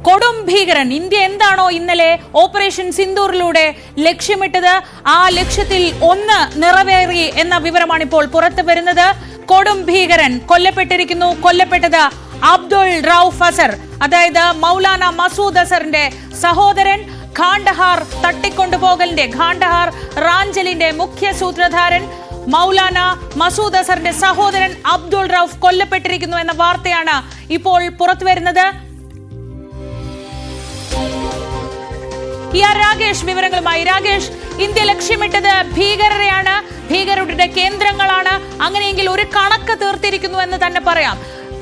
കൊടും ഭീകരൻ. ഇന്ത്യ എന്താണോ ഇന്നലെ ഓപ്പറേഷൻ സിന്ദൂറിലൂടെ ലക്ഷ്യമിട്ടത്, ആ ലക്ഷ്യത്തിൽ ഒന്ന് നിറവേറി എന്ന വിവരമാണ് ഇപ്പോൾ പുറത്തു വരുന്നത്. കൊടും ഭീകരൻ കൊല്ലപ്പെട്ടിരിക്കുന്നു. കൊല്ലപ്പെട്ടത് അബ്ദുൾ റൌഫ് അസർ, അതായത് മൗലാന മസൂദ് അസറിന്റെ സഹോദരൻ. ഖാണ്ഡഹാർ തട്ടിക്കൊണ്ടുപോകലിന്റെ, ഖാണ്ഡഹാർ റാഞ്ചലിന്റെ മുഖ്യ സൂത്രധാരൻ മൗലാന മസൂദ് അസറിന്റെ സഹോദരൻ അബ്ദുൾ റൌഫ് കൊല്ലപ്പെട്ടിരിക്കുന്നു എന്ന വാർത്തയാണ് ഇപ്പോൾ പുറത്തുവരുന്നത്. രാകേഷ് വിവരങ്ങളുമായി. രാകേഷ്, ഇന്ത്യ ലക്ഷ്യമിട്ടത് ഭീകരരെയാണ്, ഭീകരരുടെ കേന്ദ്രങ്ങളാണ്. അങ്ങനെയെങ്കിൽ ഒരു കണക്ക് തീർത്തിരിക്കുന്നു എന്ന് തന്നെ പറയാം.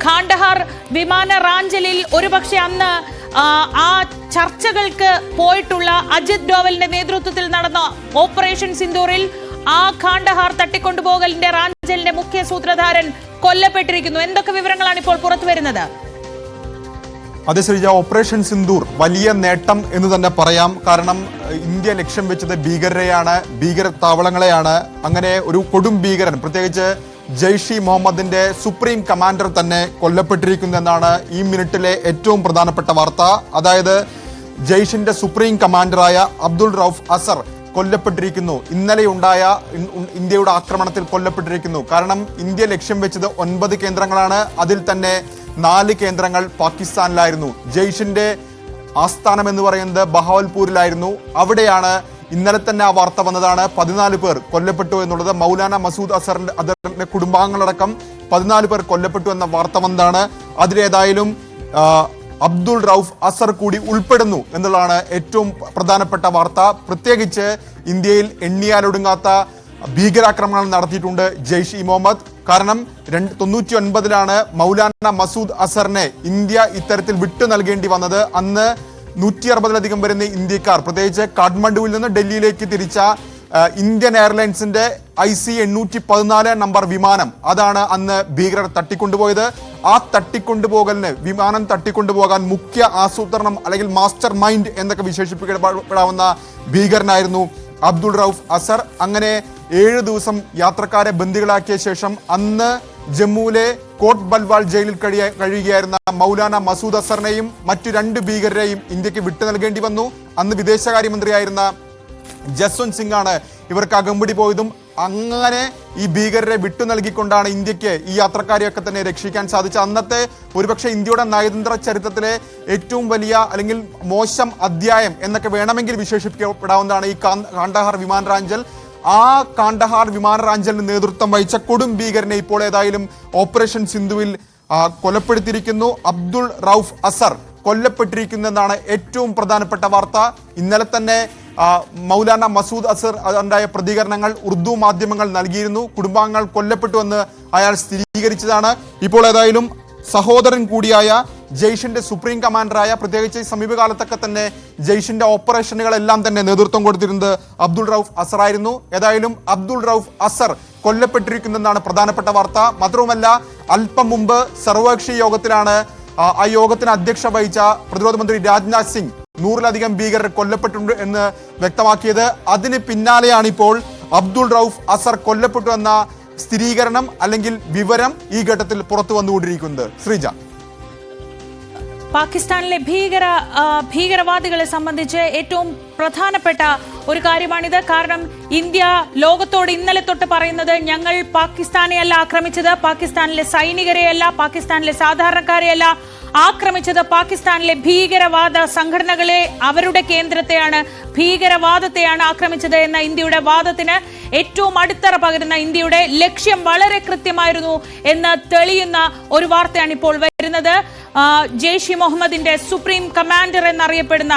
ഖാണ്ഡഹാർ വിമാന റാഞ്ചലിൽ ഒരുപക്ഷെ അന്ന് ആ ചർച്ചകൾക്ക് പോയിട്ടുള്ള അജിത് ഡോവലിന്റെ നേതൃത്വത്തിൽ നടന്ന ഓപ്പറേഷൻ സിന്ദൂറിൽ ആ ഖാണ്ഡഹാർ തട്ടിക്കൊണ്ടുപോകലിന്റെ റാഞ്ചലിന്റെ മുഖ്യ സൂത്രധാരൻ കൊല്ലപ്പെട്ടിരിക്കുന്നു. എന്തൊക്കെ വിവരങ്ങളാണ് ഇപ്പോൾ പുറത്തു വരുന്നത്? അതെ ശ്രീജ, ഓപ്പറേഷൻ സിന്ദൂർ വലിയ നേട്ടം എന്ന് തന്നെ പറയാം. കാരണം ഇന്ത്യ ലക്ഷ്യം വെച്ചത് ഭീകരരെയാണ്, ഭീകര താവളങ്ങളെയാണ്. അങ്ങനെ ഒരു കൊടും ഭീകരൻ, പ്രത്യേകിച്ച് ജെയ്ഷ് ഇ മുഹമ്മദിന്റെ സുപ്രീം കമാൻഡർ തന്നെ കൊല്ലപ്പെട്ടിരിക്കുന്നു എന്നാണ് ഈ മിനിറ്റിലെ ഏറ്റവും പ്രധാനപ്പെട്ട വാർത്ത. അതായത് ജെയ്ഷിന്റെ സുപ്രീം കമാൻഡറായ അബ്ദുൾ റൌഫ് അസർ കൊല്ലപ്പെട്ടിരിക്കുന്നു. ഇന്നലെ ഉണ്ടായ ഇന്ത്യയുടെ ആക്രമണത്തിൽ കൊല്ലപ്പെട്ടിരിക്കുന്നു. കാരണം ഇന്ത്യ ലക്ഷ്യം വെച്ചത് 9 കേന്ദ്രങ്ങളാണ്. അതിൽ തന്നെ 4 കേന്ദ്രങ്ങൾ പാകിസ്ഥാനിലായിരുന്നു. ജെയ്ഷിന്റെ ആസ്ഥാനം എന്ന് പറയുന്നത് ബഹാവൽപൂരിലായിരുന്നു. അവിടെയാണ് ഇന്നലെ തന്നെ ആ വാർത്ത വന്നതാണ്. 14 പേർ കൊല്ലപ്പെട്ടു എന്നുള്ളത്. മൗലാന മസൂദ് അസറിന്റെ കുടുംബാംഗങ്ങളടക്കം 14 പേർ കൊല്ലപ്പെട്ടു എന്ന വാർത്ത വന്നതാണ്. അതിലേതായാലും അബ്ദുൾ റൌഫ് അസർ കൂടി ഉൾപ്പെടുന്നു എന്നുള്ളതാണ് ഏറ്റവും പ്രധാനപ്പെട്ട വാർത്ത. പ്രത്യേകിച്ച് ഇന്ത്യയിൽ എണ്ണിയാലൊടുങ്ങാത്ത ഭീകരാക്രമണങ്ങൾ നടത്തിയിട്ടുണ്ട് ജെയ്ഷ് ഇ മുഹമ്മദ്. കാരണം 1999-ലാണ് മൗലാന മസൂദ് അസറിനെ ഇന്ത്യ ഇത്തരത്തിൽ വിട്ടു നൽകേണ്ടി വന്നത്. അന്ന് 160-ലധികം വരുന്ന ഇന്ത്യക്കാർ, പ്രത്യേകിച്ച് കാഠ്മണ്ഡുവിൽ നിന്ന് ഡൽഹിയിലേക്ക് തിരിച്ച ഇന്ത്യൻ എയർലൈൻസിന്റെ IC 814 നമ്പർ വിമാനം, അതാണ് അന്ന് ഭീകരർ തട്ടിക്കൊണ്ടുപോയത്. ആ തട്ടിക്കൊണ്ടുപോകലിന്, വിമാനം തട്ടിക്കൊണ്ടുപോകാൻ മുഖ്യ ആസൂത്രണം അല്ലെങ്കിൽ മാസ്റ്റർ മൈൻഡ് എന്നൊക്കെ വിശേഷിപ്പിക്കപ്പെടാവുന്ന ഭീകരനായിരുന്നു അബ്ദുൾ റൌഫ് അസർ. അങ്ങനെ 7 ദിവസം യാത്രക്കാരെ ബന്ദികളാക്കിയ ശേഷം അന്ന് ജമ്മുവിലെ കോട്ട് ബൽവാൾ ജയിലിൽ കഴിയുകയായിരുന്ന മൗലാന മസൂദ് അസറിനെയും മറ്റു 2 ഭീകരരെയും ഇന്ത്യക്ക് വിട്ടു നൽകേണ്ടി വന്നു. അന്ന് വിദേശകാര്യമന്ത്രിയായിരുന്ന ജസ്വന്ത് സിംഗ് ആണ് ഇവർക്ക് അകമ്പടി പോയതും. അങ്ങനെ ഈ ഭീകരരെ വിട്ടു നൽകിക്കൊണ്ടാണ് ഇന്ത്യക്ക് ഈ യാത്രക്കാരെയൊക്കെ തന്നെ രക്ഷിക്കാൻ സാധിച്ചത്. അന്നത്തെ ഒരുപക്ഷെ ഇന്ത്യയുടെ നയതന്ത്ര ചരിത്രത്തിലെ ഏറ്റവും വലിയ അല്ലെങ്കിൽ മോശം അധ്യായം എന്നൊക്കെ വേണമെങ്കിൽ വിശേഷിപ്പിക്കപ്പെടാവുന്നതാണ് ഈ കാണ്ഡഹാർ വിമാന റാഞ്ചൽ. ആ കാണ്ഡഹാർ വിമാന റാഞ്ചലിന് നേതൃത്വം വഹിച്ച കൊടും ഭീകരനെ ഇപ്പോൾ ഏതായാലും ഓപ്പറേഷൻ സിന്ധുവിൽ കൊലപ്പെടുത്തിയിരിക്കുന്നു. അബ്ദുൾ റൌഫ് അസർ കൊല്ലപ്പെട്ടിരിക്കുന്നതാണ് ഏറ്റവും പ്രധാനപ്പെട്ട വാർത്ത. ഇന്നലെ തന്നെ മൗലാന മസൂദ് അസർ ഉണ്ടായ പ്രതികരണങ്ങൾ ഉറുദു മാധ്യമങ്ങൾ നൽകിയിരുന്നു. കുടുംബാംഗങ്ങൾ കൊല്ലപ്പെട്ടുവെന്ന് അയാൾ സ്ഥിരീകരിച്ചതാണ്. ഇപ്പോൾ ഏതായാലും സഹോദരൻ കൂടിയായ ജെയ്ഷിന്റെ സുപ്രീം കമാൻഡറായ, പ്രത്യേകിച്ച് സമീപകാലത്തൊക്കെ തന്നെ ജെയ്ഷിന്റെ ഓപ്പറേഷനുകളെല്ലാം തന്നെ നേതൃത്വം കൊടുത്തിരുന്നത് അബ്ദുൾ റൌഫ് അസർ ആയിരുന്നു. ഏതായാലും അബ്ദുൾ റൌഫ് അസർ കൊല്ലപ്പെട്ടിരിക്കുന്നതാണ് പ്രധാനപ്പെട്ട വാർത്ത. മാത്രവുമല്ല, അല്പം മുമ്പ് സർവകക്ഷി യോഗത്തിലാണ് ആ യോഗത്തിന് അധ്യക്ഷത വഹിച്ച പ്രതിരോധ മന്ത്രി രാജ്നാഥ് സിംഗ് 100-ലധികം ഭീകരർ കൊല്ലപ്പെട്ടിട്ടുണ്ട് എന്ന് വ്യക്തമാക്കിയത്. അതിന് പിന്നാലെയാണ് ഇപ്പോൾ അബ്ദുൾ റൌഫ് അസർ കൊല്ലപ്പെട്ടു എന്ന സ്ഥിരീകരണം അല്ലെങ്കിൽ വിവരം ഈ ഘട്ടത്തിൽ പുറത്തു വന്നുകൊണ്ടിരിക്കുന്നത്. ശ്രീജ, പാകിസ്ഥാനിലെ ഭീകരവാദികളെ സംബന്ധിച്ച് ഏറ്റവും പ്രധാനപ്പെട്ട ഒരു കാര്യമാണിത്. കാരണം ഇന്ത്യ ലോകത്തോട് ഇന്നലെ തൊട്ട് പറയുന്നത്, ഞങ്ങൾ പാകിസ്ഥാനെയല്ല ആക്രമിച്ചത്, പാകിസ്ഥാനിലെ സൈനികരെയല്ല, പാകിസ്ഥാനിലെ സാധാരണക്കാരെയല്ല ആക്രമിച്ചത്, പാകിസ്ഥാനിലെ ഭീകരവാദ സംഘടനകളെ, അവരുടെ കേന്ദ്രത്തെയാണ്, ഭീകരവാദത്തെയാണ് ആക്രമിച്ചത് എന്ന ഇന്ത്യയുടെ വാദത്തിന് ഏറ്റവും അടിത്തറ പകരുന്ന, ഇന്ത്യയുടെ ലക്ഷ്യം വളരെ കൃത്യമായിരുന്നു എന്ന് തെളിയുന്ന ഒരു വാർത്തയാണ് ഇപ്പോൾ വരുന്നത്. ജെയ്ഷ് ഇ മുഹമ്മദിന്റെ സുപ്രീം കമാൻഡർ എന്നറിയപ്പെടുന്ന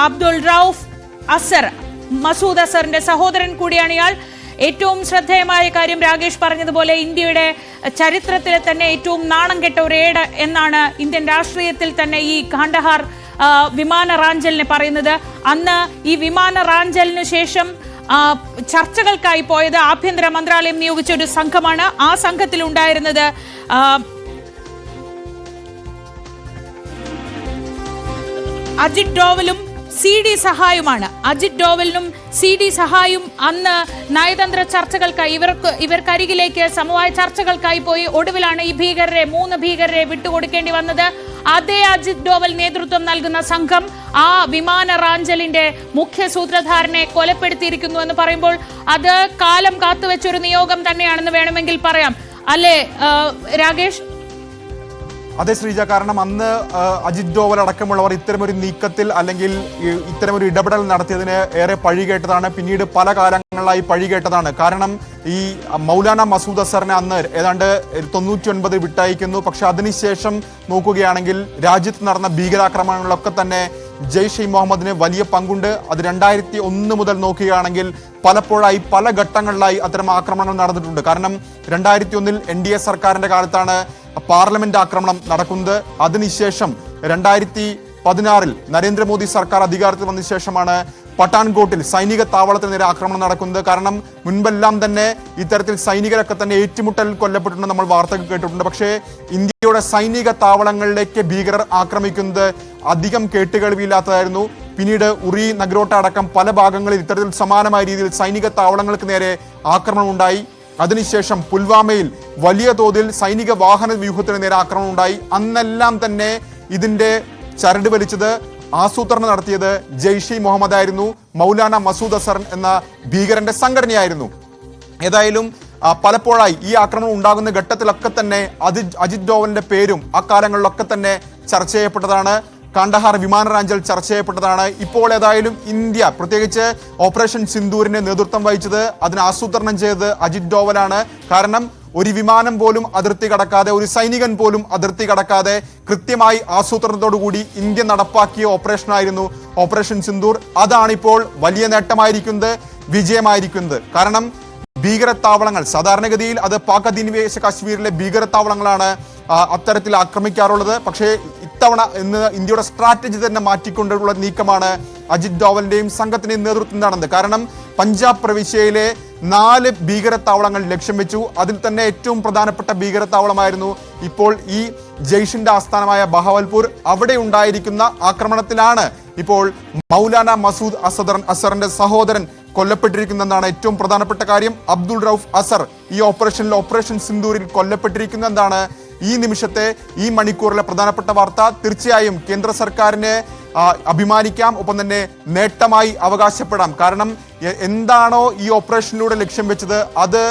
അബ്ദുൾ റൌഫ് അസർ, മസൂദ് അസറിന്റെ സഹോദരൻ കൂടിയാണ് ഇയാൾ. ഏറ്റവും ശ്രദ്ധേയമായ കാര്യം രാകേഷ് പറഞ്ഞതുപോലെ ഇന്ത്യയുടെ ചരിത്രത്തിലെ തന്നെ ഏറ്റവും നാണം കെട്ട ഒരു ഏട് എന്നാണ് ഇന്ത്യൻ രാഷ്ട്രീയത്തിൽ തന്നെ ഈ കാണ്ഡഹാർ വിമാന റാഞ്ചലിനെ പറയുന്നത്. അന്ന് ഈ വിമാന റാഞ്ചലിന് ശേഷം ചർച്ചകൾക്കായി പോയത് ആഭ്യന്തര മന്ത്രാലയം നിയോഗിച്ച ഒരു സംഘമാണ്. ആ സംഘത്തിൽ ഉണ്ടായിരുന്നത് അജിത് ഡോവലും CD സഹായുമാണ്. അജിത് ഡോവലിനും CD സഹായും അന്ന് നയതന്ത്ര ചർച്ചകൾക്കായി ഇവർക്കരികിലേക്ക് സമവായ ചർച്ചകൾക്കായി പോയി. ഒടുവിലാണ് ഈ 3 ഭീകരരെ വിട്ടുകൊടുക്കേണ്ടി വന്നത്. അതേ അജിത് ഡോവൽ നേതൃത്വം നൽകുന്ന സംഘം ആ വിമാന റാഞ്ചലിന്റെ മുഖ്യ സൂത്രധാരനെ കൊലപ്പെടുത്തിയിരിക്കുന്നു എന്ന് പറയുമ്പോൾ അത് കാലം കാത്തുവെച്ചൊരു നിയോഗം തന്നെയാണെന്ന് വേണമെങ്കിൽ പറയാം അല്ലേ രാകേഷ്? അതെ ശ്രീജ, കാരണം അന്ന് അജിത് ഡോവൽ അടക്കമുള്ളവർ ഇത്തരമൊരു നീക്കത്തിൽ അല്ലെങ്കിൽ ഇത്തരമൊരു ഇടപെടൽ നടത്തിയതിന് ഏറെ പഴികേട്ടതാണ്. പിന്നീട് പല കാലങ്ങളായി പഴികേട്ടതാണ്. കാരണം ഈ മൗലാന മസൂദ് അസറിനെ അന്ന് ഏതാണ്ട് 99 വിട്ടയക്കുന്നു. പക്ഷെ അതിനുശേഷം നോക്കുകയാണെങ്കിൽ രാജ്യത്ത് നടന്ന ഭീകരാക്രമണങ്ങളിലൊക്കെ തന്നെ ജെയ്ഷ് ഇ മുഹമ്മദിന് വലിയ പങ്കുണ്ട്. അത് 2001 മുതൽ നോക്കുകയാണെങ്കിൽ പലപ്പോഴായി പല ഘട്ടങ്ങളിലായി അത്തരം ആക്രമണങ്ങൾ നടന്നിട്ടുണ്ട്. കാരണം 2001 NDA സർക്കാരിന്റെ കാലത്താണ് പാർലമെന്റ് ആക്രമണം നടക്കുന്നത്. അതിനുശേഷം 2016 നരേന്ദ്രമോദി സർക്കാർ അധികാരത്തിൽ വന്ന ശേഷമാണ് പട്ടാൻകോട്ടിൽ സൈനിക താവളത്തിന് നേരെ ആക്രമണം നടക്കുന്നത്. കാരണം മുൻപെല്ലാം തന്നെ ഇത്തരത്തിൽ സൈനികരൊക്കെ തന്നെ ഏറ്റുമുട്ടൽ കൊല്ലപ്പെട്ടിട്ടുണ്ട്, നമ്മൾ വാർത്തകൾ കേട്ടിട്ടുണ്ട്. പക്ഷേ ഇന്ത്യയുടെ സൈനിക താവളങ്ങളിലേക്ക് ഭീകരർ ആക്രമിക്കുന്നത് അധികം കേട്ടുകേൾവിയില്ലാത്തതായിരുന്നു. പിന്നീട് ഉറി, നഗ്രോട്ട അടക്കം പല ഭാഗങ്ങളിൽ ഇത്തരത്തിൽ സമാനമായ രീതിയിൽ സൈനിക താവളങ്ങൾക്ക് നേരെ ആക്രമണം ഉണ്ടായി. അതിനുശേഷം പുൽവാമയിൽ വലിയ തോതിൽ സൈനിക വാഹന വ്യൂഹത്തിന് നേരെ ആക്രമണം ഉണ്ടായി. അന്നെല്ലാം തന്നെ ഇതിന്റെ ചരട് വലിച്ചത്, ആസൂത്രണം നടത്തിയത് ജെയ്ഷ് ഇ മുഹമ്മദ് ആയിരുന്നു. മൗലാന മസൂദ് അസർ എന്ന ഭീകരന്റെ സംഘടനയായിരുന്നു. ഏതായാലും പലപ്പോഴായി ഈ ആക്രമണം ഉണ്ടാകുന്ന ഘട്ടത്തിലൊക്കെ തന്നെ അജിത് ഡോവലിന്റെ പേരും അക്കാലങ്ങളിലൊക്കെ തന്നെ ചർച്ച ചെയ്യപ്പെട്ടതാണ്. കാണ്ഡഹാർ വിമാന റാഞ്ചൽ ചർച്ച ചെയ്യപ്പെട്ടതാണ്. ഇപ്പോൾ ഏതായാലും ഇന്ത്യ, പ്രത്യേകിച്ച് ഓപ്പറേഷൻ സിന്ദൂരിന് നേതൃത്വം വഹിച്ചത്, അതിന് ആസൂത്രണം ചെയ്തത് അജിത് ഡോവലാണ്. കാരണം ഒരു വിമാനം പോലും അതിർത്തി കടക്കാതെ, ഒരു സൈനികൻ പോലും അതിർത്തി കടക്കാതെ കൃത്യമായി ആസൂത്രണത്തോടുകൂടി ഇന്ത്യ നടപ്പാക്കിയ ഓപ്പറേഷനായിരുന്നു ഓപ്പറേഷൻ സിന്ദൂർ. അതാണിപ്പോൾ വലിയ നേട്ടമായിരിക്കുന്നത്, വിജയമായിരിക്കുന്നത്. കാരണം ഭീകരത്താവളങ്ങൾ സാധാരണഗതിയിൽ അത് പാക് അധിനിവേശ കാശ്മീരിലെ ഭീകരത്താവളങ്ങളാണ് അത്തരത്തിൽ ആക്രമിക്കാറുള്ളത്. പക്ഷേ ഇത്തവണ ഇന്ന് ഇന്ത്യയുടെ സ്ട്രാറ്റജി തന്നെ മാറ്റിക്കൊണ്ടുള്ള നീക്കമാണ് അജിത് ഡോവലിന്റെയും സംഘത്തിന്റെയും നേതൃത്വം നടന്നത്. കാരണം പഞ്ചാബ് പ്രവിശ്യയിലെ 4 ഭീകരത്താവളങ്ങൾ ലക്ഷ്യം വെച്ചു. അതിൽ തന്നെ ഏറ്റവും പ്രധാനപ്പെട്ട ഭീകരത്താവളമായിരുന്നു ഇപ്പോൾ ഈ ജെയ്ഷിന്റെ ആസ്ഥാനമായ ബഹാവൽപൂർ. അവിടെ ഉണ്ടായിരിക്കുന്ന ആക്രമണത്തിലാണ് ഇപ്പോൾ മൗലാന മസൂദ് അസറിന്റെ സഹോദരൻ കൊല്ലപ്പെട്ടിരിക്കുന്നതാണ് ഏറ്റവും പ്രധാനപ്പെട്ട കാര്യം. അബ്ദുൾ റൌഫ് അസർ ഈ ഓപ്പറേഷൻ സിന്ദൂരിൽ കൊല്ലപ്പെട്ടിരിക്കുന്നതാണ് ഈ നിമിഷത്തെ, ഈ മണിക്കൂറിലെ പ്രധാനപ്പെട്ട വാർത്ത. തീർച്ചയായും കേന്ദ്ര സർക്കാരിന് അഭിമാനിക്കാം, ഒപ്പം തന്നെ നേട്ടമായി അവകാശപ്പെടാം. കാരണം എന്താണോ ഈ ഓപ്പറേഷനിലൂടെ ലക്ഷ്യം വെച്ചത് അത്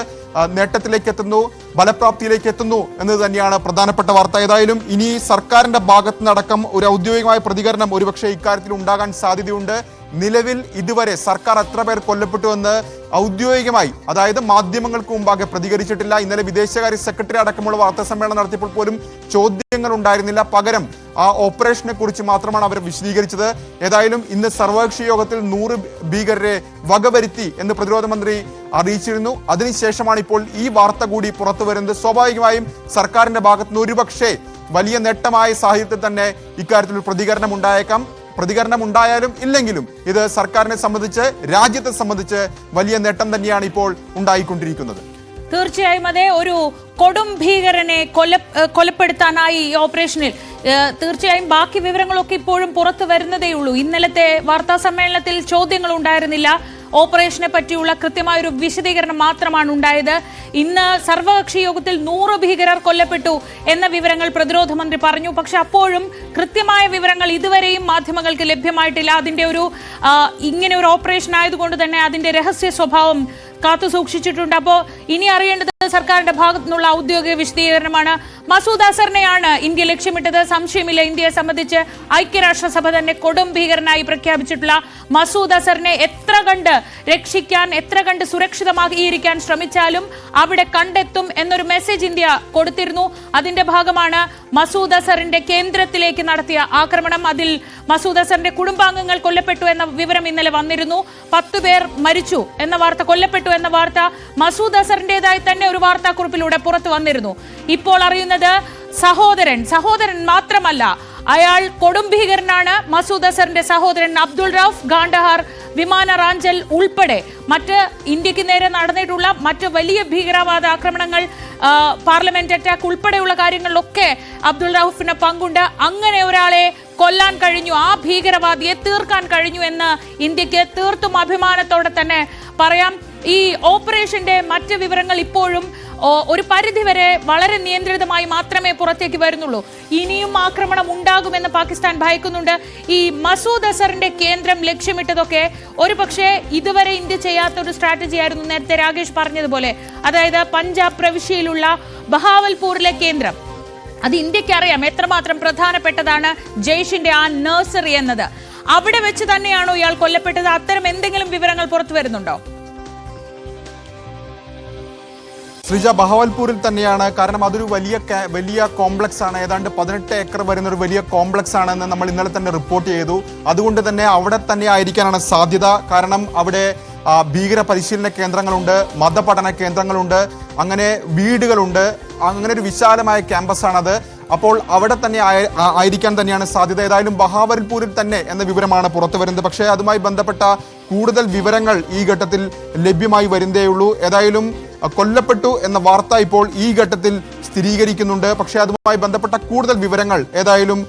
നേട്ടത്തിലേക്ക് എത്തുന്നു, ഫലപ്രാപ്തിയിലേക്ക് എത്തുന്നു എന്നത് തന്നെയാണ് പ്രധാനപ്പെട്ട വാർത്ത. ഏതായാലും ഇനി സർക്കാരിന്റെ ഭാഗത്തു നിന്നടക്കം ഒരു ഔദ്യോഗികമായ പ്രതികരണം ഒരുപക്ഷെ ഇക്കാര്യത്തിൽ ഉണ്ടാകാൻ സാധ്യതയുണ്ട്. നിലവിൽ ഇതുവരെ സർക്കാർ എത്ര പേർ കൊല്ലപ്പെട്ടുവെന്ന് ഔദ്യോഗികമായി, അതായത് മാധ്യമങ്ങൾക്ക് മുമ്പാകെ പ്രതികരിച്ചിട്ടില്ല. ഇന്നലെ വിദേശകാര്യ സെക്രട്ടറി അടക്കമുള്ള വാർത്താ സമ്മേളനം നടത്തിയപ്പോൾ പോലും ചോദ്യങ്ങൾ ഉണ്ടായിരുന്നില്ല. പകരം ആ ഓപ്പറേഷനെ കുറിച്ച് മാത്രമാണ് അവർ വിശദീകരിച്ചത്. ഏതായാലും ഇന്ന് സർവകക്ഷി യോഗത്തിൽ 100 ഭീകരരെ വകവരുത്തി എന്ന് പ്രതിരോധ മന്ത്രി അറിയിച്ചിരുന്നു. അതിനുശേഷമാണ് ഇപ്പോൾ ഈ വാർത്ത കൂടി പുറത്തു വരുന്നത്. സ്വാഭാവികമായും സർക്കാരിന്റെ ഭാഗത്തുനിന്ന് ഒരുപക്ഷെ വലിയ നേട്ടമായ സാഹചര്യത്തിൽ തന്നെ ഇക്കാര്യത്തിൽ ഒരു പ്രതികരണം ഉണ്ടായേക്കാം. പ്രതികരണം ഉണ്ടായാലും ഇല്ലെങ്കിലും ഇത് സർക്കാരിനെ സംബന്ധിച്ച്, രാജ്യത്തെ സംബന്ധിച്ച് വലിയ നേട്ടം തന്നെയാണ് ഇപ്പോൾ ഉണ്ടായിക്കൊണ്ടിരിക്കുന്നത്. തീർച്ചയായും അതെ. ഒരു കൊടും ഭീകരനെ കൊലപ്പെടുത്താനായി ഈ ഓപ്പറേഷനിൽ തീർച്ചയായും ബാക്കി വിവരങ്ങളൊക്കെ ഇപ്പോഴും പുറത്തു വരുന്നതേയുള്ളൂ. ഇന്നലത്തെ വാർത്താ സമ്മേളനത്തിൽ ചോദ്യങ്ങൾ ഉണ്ടായിരുന്നില്ല. ഓപ്പറേഷനെ പറ്റിയുള്ള കൃത്യമായൊരു വിശദീകരണം മാത്രമാണ് ഉണ്ടായത്. ഇന്ന് സർവകക്ഷി യോഗത്തിൽ 100 ഭീകരർ കൊല്ലപ്പെട്ടു എന്ന വിവരങ്ങൾ പ്രതിരോധ മന്ത്രി പറഞ്ഞു. പക്ഷെ അപ്പോഴും കൃത്യമായ വിവരങ്ങൾ ഇതുവരെയും മാധ്യമങ്ങൾക്ക് ലഭ്യമായിട്ടില്ല. അതിന്റെ ഇങ്ങനെ ഒരു ഓപ്പറേഷൻ ആയതുകൊണ്ട് തന്നെ അതിന്റെ രഹസ്യ സ്വഭാവം കാത്തു സൂക്ഷിച്ചിട്ടുണ്ട്. അപ്പോൾ ഇനി അറിയേണ്ടത് സർക്കാരിന്റെ ഭാഗത്തു നിന്നുള്ള ഔദ്യോഗിക വിശദീകരണമാണ്. മസൂദ് അസറിനെയാണ് ഇന്ത്യ ലക്ഷ്യമിട്ടത്. സംശയമില്ല, ഇന്ത്യയെ സംബന്ധിച്ച് ഐക്യരാഷ്ട്രസഭ തന്നെ കൊടും ഭീകരനായി പ്രഖ്യാപിച്ചിട്ടുള്ള മസൂദ് അസറിനെ എത്ര കണ്ട് രക്ഷിക്കാൻ, എത്ര കണ്ട് സുരക്ഷിതമാക്കിയിരിക്കാൻ ശ്രമിച്ചാലും അവിടെ കണ്ടെത്തും എന്നൊരു മെസ്സേജ് ഇന്ത്യ കൊടുത്തിരുന്നു. അതിന്റെ ഭാഗമാണ് മസൂദ് അസറിന്റെ കേന്ദ്രത്തിലേക്ക് നടത്തിയ ആക്രമണം. അതിൽ മസൂദ് അസറിന്റെ കുടുംബാംഗങ്ങൾ കൊല്ലപ്പെട്ടു എന്ന വിവരം ഇന്നലെ വന്നിരുന്നു. 10 പേർ മരിച്ചു എന്ന വാർത്ത, കൊല്ലപ്പെട്ടു എന്ന വാർത്ത മസൂദ് അസറിന്റേതായി തന്നെ ഒരു വാർത്താക്കുറിപ്പിലൂടെ പുറത്തു വന്നിരുന്നു. ഇപ്പോൾ അറിയുന്നത് സഹോദരൻ മാത്രമല്ല, അയാൾ കൊടും ഭീകരനാണ്. മസൂദ് അസറിന്റെ സഹോദരൻ അബ്ദുൾ റൌഫ് കാണ്ഡഹാർ വിമാന റാഞ്ചൽ ഉൾപ്പെടെ മറ്റ് ഇന്ത്യക്ക് നേരെ നടന്നിട്ടുള്ള മറ്റ് വലിയ ഭീകരവാദ ആക്രമണങ്ങൾ, പാർലമെന്റ് അറ്റാക്ക് ഉൾപ്പെടെയുള്ള കാര്യങ്ങളിലൊക്കെ അബ്ദുൾ റൌഫിന് പങ്കുണ്ട്. അങ്ങനെ ഒരാളെ കൊല്ലാൻ കഴിഞ്ഞു, ആ ഭീകരവാദിയെ തീർക്കാൻ കഴിഞ്ഞു എന്ന് ഇന്ത്യക്ക് തീർത്തും അഭിമാനത്തോടെ തന്നെ പറയാം. ഈ ഓപ്പറേഷന്റെ മറ്റ് വിവരങ്ങൾ ഇപ്പോഴും ഒരു പരിധിവരെ വളരെ നിയന്ത്രിതമായി മാത്രമേ പുറത്തേക്ക് വരുന്നുള്ളൂ. ഇനിയും ആക്രമണം ഉണ്ടാകുമെന്ന് പാകിസ്ഥാൻ ഭയക്കുന്നുണ്ട്. ഈ മസൂദ് അസറിന്റെ കേന്ദ്രം ലക്ഷ്യമിട്ടതൊക്കെ ഒരുപക്ഷെ ഇതുവരെ ഇന്ത്യ ചെയ്യാത്ത ഒരു സ്ട്രാറ്റജി ആയിരുന്നു. നേരത്തെ രാകേഷ് പറഞ്ഞതുപോലെ, അതായത് പഞ്ചാബ് പ്രവിശ്യയിലുള്ള ബഹാവൽപൂരിലെ കേന്ദ്രം, അത് ഇന്ത്യക്ക് അറിയാം എത്രമാത്രം പ്രധാനപ്പെട്ടതാണ് ജയ്ഷിന്റെ ആ നഴ്സറി എന്നത്. അവിടെ വെച്ച് തന്നെയാണോ ഇയാൾ കൊല്ലപ്പെട്ടത്? അത്തരം എന്തെങ്കിലും വിവരങ്ങൾ പുറത്തു വരുന്നുണ്ടോ? ശ്രീജ, ബഹവൽപൂരിൽ തന്നെയാണ്. കാരണം അതൊരു വലിയ കോംപ്ലക്സ് ആണ്. ഏതാണ്ട് 18 ഏക്കർ വരുന്ന ഒരു വലിയ കോംപ്ലക്സ് ആണെന്ന് നമ്മൾ ഇന്നലെ തന്നെ റിപ്പോർട്ട് ചെയ്തു. അതുകൊണ്ട് തന്നെ അവിടെ തന്നെ ആയിരിക്കാനാണ് സാധ്യത. കാരണം അവിടെ ഭീകര പരിശീലന കേന്ദ്രങ്ങളുണ്ട്, മതപഠന കേന്ദ്രങ്ങളുണ്ട്, അങ്ങനെ വീടുകളുണ്ട്. അങ്ങനെ ഒരു വിശാലമായ ക്യാമ്പസാണത്. അപ്പോൾ അവിടെ തന്നെ ആയിരിക്കാൻ തന്നെയാണ് സാധ്യത. ഏതായാലും ബഹാവൽപൂരിൽ തന്നെ എന്ന വിവരമാണ് പുറത്തു വരുന്നത്. പക്ഷേ അതുമായി ബന്ധപ്പെട്ട കൂടുതൽ വിവരങ്ങൾ ഈ ഘട്ടത്തിൽ ലഭ്യമായി വരുന്നതേയുള്ളൂ. ഏതായാലും കൊല്ലപ്പെട്ടു എന്ന വാർത്ത ഇപ്പോൾ ഈ ഘട്ടത്തിൽ സ്ഥിരീകരിക്കുന്നുണ്ട്. പക്ഷേ അതുമായി ബന്ധപ്പെട്ട കൂടുതൽ വിവരങ്ങൾ ഏതായാലും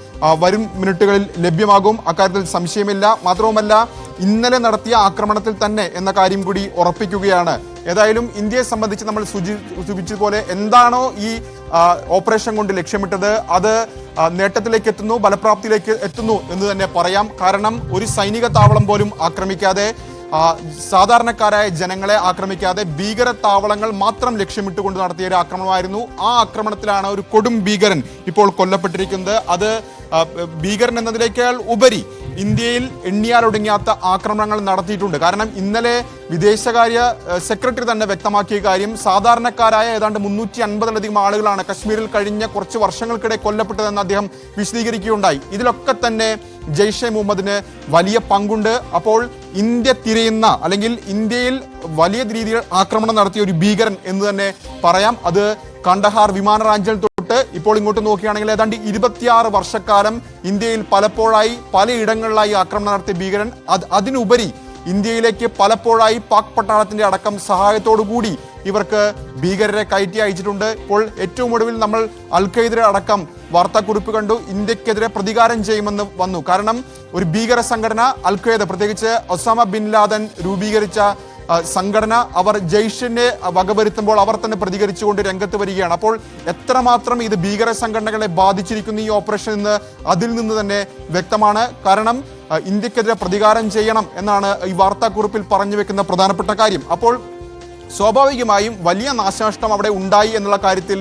വരും മിനിറ്റുകളിൽ ലഭ്യമാകും, അക്കാര്യത്തിൽ സംശയമില്ല. മാത്രവുമല്ല, ഇന്നലെ നടത്തിയ ആക്രമണത്തിൽ തന്നെ എന്ന കാര്യം കൂടി ഉറപ്പിക്കുകയാണ്. ഏതായാലും ഇന്ത്യയെ സംബന്ധിച്ച് നമ്മൾ സൂചിപ്പിച്ചതുപോലെ എന്താണോ ഈ ഓപ്പറേഷൻ കൊണ്ട് ലക്ഷ്യമിട്ടത് അത് നേട്ടത്തിലേക്ക് എത്തുന്നു, ഫലപ്രാപ്തിയിലേക്ക് എത്തുന്നു എന്ന് തന്നെ പറയാം. കാരണം ഒരു സൈനിക താവളം പോലും ആക്രമിക്കാതെ, സാധാരണക്കാരായ ജനങ്ങളെ ആക്രമിക്കാതെ ഭീകര താവളങ്ങൾ മാത്രം ലക്ഷ്യമിട്ടുകൊണ്ട് നടത്തിയ ഒരു ആക്രമണമായിരുന്നു. ആ ആക്രമണത്തിലാണ് ഒരു കൊടും ഭീകരൻ ഇപ്പോൾ കൊല്ലപ്പെട്ടിരിക്കുന്നത്. അത് ഭീകരൻ എന്നതിനേക്കാൾ ഉപരി ഇന്ത്യയിൽ എണ്ണിയാലൊടുങ്ങാത്ത ആക്രമണങ്ങൾ നടത്തിയിട്ടുണ്ട്. കാരണം ഇന്നലെ വിദേശകാര്യ സെക്രട്ടറി തന്നെ വ്യക്തമാക്കിയ കാര്യം, സാധാരണക്കാരായ ഏതാണ്ട് 350-ലധികം ആളുകളാണ് കശ്മീരിൽ കഴിഞ്ഞ കുറച്ച് വർഷങ്ങൾക്കിടെ കൊല്ലപ്പെട്ടതെന്ന് അദ്ദേഹം വിശദീകരിക്കുകയുണ്ടായി. ഇതിലൊക്കെ തന്നെ ജയ്ഷെ മുഹമ്മദിന് വലിയ പങ്കുണ്ട്. അപ്പോൾ ഇന്ത്യ തിരയുന്ന, അല്ലെങ്കിൽ ഇന്ത്യയിൽ വലിയ രീതിയിൽ ആക്രമണം നടത്തിയ ഒരു ഭീകരൻ എന്ന് തന്നെ പറയാം. അത് കണ്ടഹാർ വിമാനറാഞ്ചൽ തൊട്ട് ഇപ്പോൾ ഇങ്ങോട്ട് നോക്കുകയാണെങ്കിൽ ഏതാണ്ട് 26 വർഷക്കാലം ഇന്ത്യയിൽ പലപ്പോഴായി പലയിടങ്ങളിലായി ആക്രമണം നടത്തിയ ഭീകരൻ. അതിനുപരി ഇന്ത്യയിലേക്ക് പലപ്പോഴായി പാക് പട്ടാളത്തിന്റെ അടക്കം സഹായത്തോടുകൂടി ഇവർക്ക് ഭീകരരെ കയറ്റി അയച്ചിട്ടുണ്ട്. ഇപ്പോൾ ഏറ്റവും ഒടുവിൽ നമ്മൾ അൽ-ഖയ്ദയുടെ അടക്കം വാർത്താക്കുറിപ്പ് കണ്ടു. ഇന്ത്യക്കെതിരെ പ്രതികാരം ചെയ്യുമെന്ന് വന്നു. കാരണം ഒരു ഭീകര സംഘടന അൽ-ഖയ്ദ, പ്രത്യേകിച്ച് ഒസാമ ബിൻ ലാദൻ രൂപീകരിച്ച സംഘടന, അവർ ജയ്ഷിനെ വകവരുത്തുമ്പോൾ അവർ തന്നെ പ്രതികരിച്ചുകൊണ്ട് രംഗത്ത് വരികയാണ്. അപ്പോൾ എത്രമാത്രം ഇത് ഭീകര സംഘടനകളെ ബാധിച്ചിരിക്കുന്നു ഈ ഓപ്പറേഷൻ എന്ന് അതിൽ നിന്ന് തന്നെ വ്യക്തമാണ്. കാരണം ഇന്ത്യക്കെതിരെ പ്രതികാരം ചെയ്യണം എന്നാണ് ഈ വാർത്താക്കുറിപ്പിൽ പറഞ്ഞു വെക്കുന്ന പ്രധാനപ്പെട്ട കാര്യം. അപ്പോൾ സ്വാഭാവികമായും വലിയ നാശനഷ്ടം അവിടെ ഉണ്ടായി എന്നുള്ള കാര്യത്തിൽ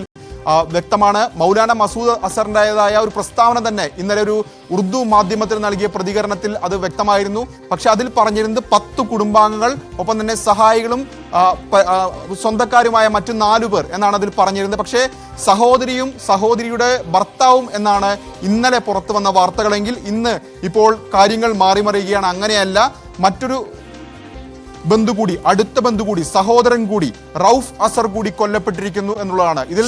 വ്യക്തമാണ്. മൗലാന മസൂദ് അസറിൻ്റെതായ ഒരു പ്രസ്താവന തന്നെ ഇന്നലെ ഒരു ഉറുദു മാധ്യമത്തിൽ നൽകിയ പ്രതികരണത്തിൽ അത് വ്യക്തമായിരുന്നു. പക്ഷെ അതിൽ പറഞ്ഞിരുന്നത് 10 കുടുംബാംഗങ്ങൾ, ഒപ്പം തന്നെ സഹായികളും സ്വന്തക്കാരുമായ മറ്റു 4 പേർ എന്നാണ് അതിൽ പറഞ്ഞിരുന്നത്. പക്ഷേ സഹോദരിയും സഹോദരിയുടെ ഭർത്താവും എന്നാണ് ഇന്നലെ പുറത്തു വന്ന വാർത്തകളെങ്കിൽ ഇന്ന് ഇപ്പോൾ കാര്യങ്ങൾ മാറിമറിയുകയാണ്. അങ്ങനെയല്ല, മറ്റൊരു ബന്ധു കൂടി, അടുത്ത ബന്ധു കൂടി, സഹോദരൻ കൂടി, റൌഫ് അസർ കൂടി കൊല്ലപ്പെട്ടിരിക്കുന്നു എന്നുള്ളതാണ് ഇതിൽ